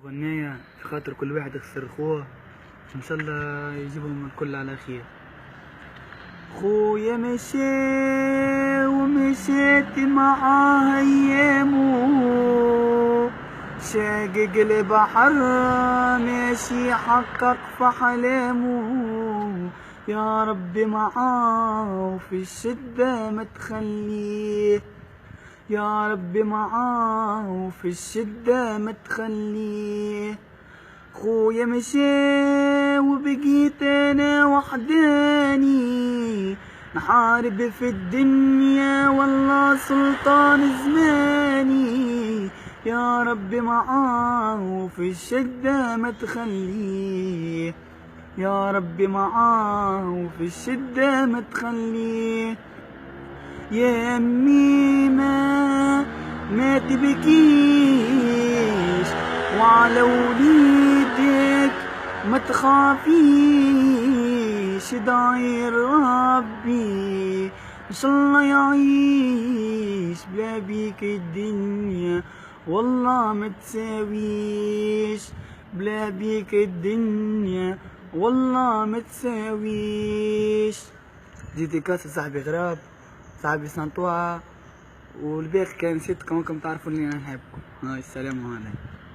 غنية في خاطر كل واحد يخسر خوه، ان شاء الله يجيبهم الكل على خير. خويا مشى ومشيت معاه ايامه، شاقق البحر ماشي يحقق في حلامه. يا ربي معاه في الشدة ما تخليه، يا ربي معاه في الشدة ما تخليه. خويا مشى وبقيت انا وحداني، نحارب في الدنيا والله سلطان زماني. يا ربي معاه في الشدة ما تخليه، يا ربي معاه في الشدة ما تخليه. يا أمي ما تبكيش، وعلى وليدك ما تخافيش، ادعي ربي ان شاء الله يعيش. بلا بيك الدنيا والله ما تساويش، بلا بيك الدنيا والله ما تساويش. ديديكاس لصاحبي غراب، صاحبي سانطوعة، والباقي كان نسيتكم، انكم تعرفوا اني انا نحبكم. هاي السلام عليكم.